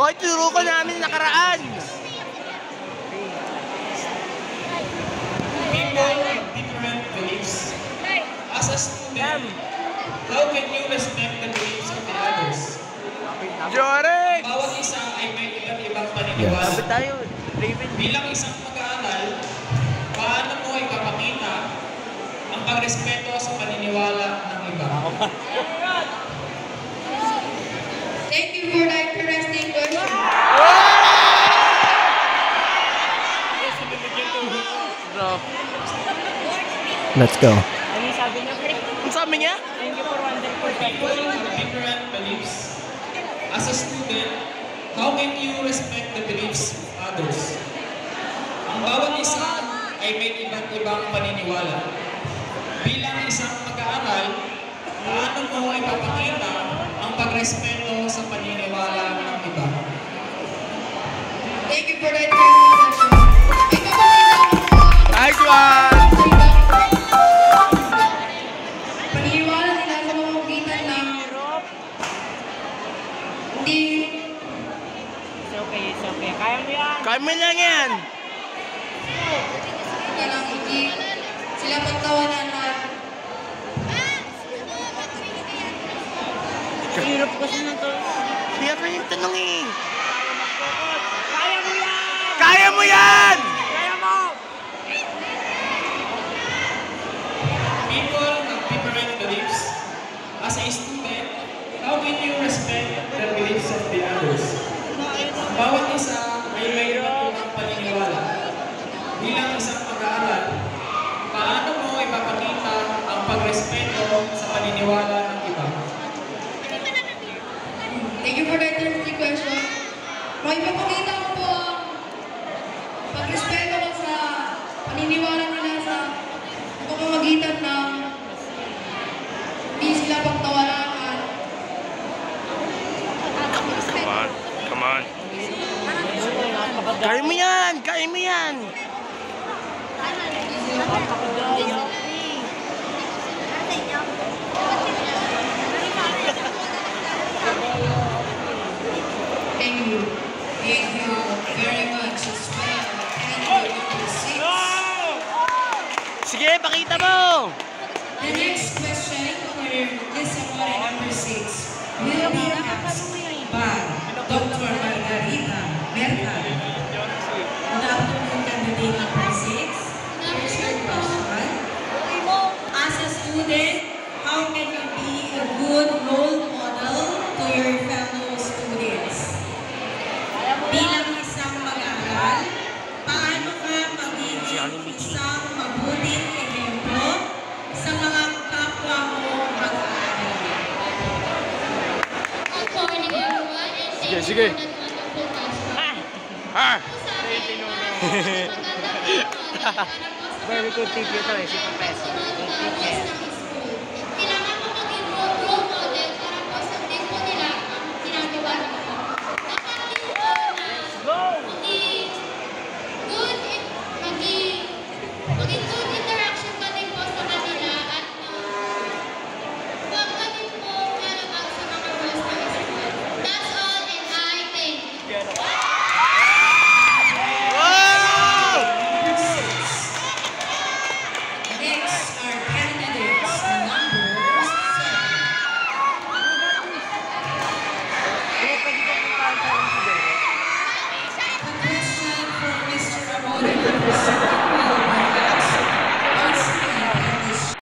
Okay, turo ka namin nakaraan. People with different beliefs. As a student, how can you respect the beliefs of the others? Jorex! Bawat isa ay may iba't ibang paniniwala. Sabi tayo, Raven. Bilang isang mag-aaral, paano mo ipapakita ang pagrespeto sa paniniwala ng iba? Thank you for that interesting question. Let's go. Ano sabi niya? Ang sabi niya? Thank you for wonderful People question. have different beliefs. As a student, how can you respect the beliefs of others? Ang bawat isa ay may iba't ibang paniniwala. Bilang isang mag-aaral, paano mo ipapakita ang pagrespeto sa paniniwala ng iba? Thank you for that interesting question. Nice one! Paniniwala nila sa pamamagitan ng hindi It's okay. Kaya mo yan. Kami lang yan! lang hindi sila pagtawanan at Hirap kasi na to. Kaya ka yung tanong eh. Kaya mo yan! Kaya mo yan! Kaya mo! People have different beliefs. As a student, how can you respect the beliefs of the others? Ang bawat isa ay may iba't ibang paniniwala. Bilang isang mag-aaral, paano mo ipapakita ang pagrespeto sa paniniwala ng iba? thank you for that interesting question. Maipapakita ko po ang pagrespeto ko sa paniniwala nila sa pamamagitan ng hindi sila pagtawanan at Come on. Kaya mo yan! Kaya mo yan! thank you. Thank you very much as well. Candidate number 6. Sige, pakita mo! The next question for Lisa More number 6 will be asked by Dr. Margarita Mercado. Good afternoon, candidate number 6. Here's your question. As a student, how can you be a good role model to your fellow students? Bilang isang mag-aaral, paano ka magiging isang mabuting ehemplo sa mga kapwa mo mag-aaral? Good morning, everyone, and thank you Sige. for that wonderful question. Ah! Sa akin, magandang para po sa Very good teacher to eh, si Professor. sunod Good na teacher. rules ng school. Kailangan mo maging role model para po sundin po nila ang ginagawa nila. Dapat din po na maging good interaction pa din po sa kanila at huwag pa din po malabag sa mga rules ng school. That's all, and I thank you. Wow! Next are candidates number 7. The question for Mr. Ramon.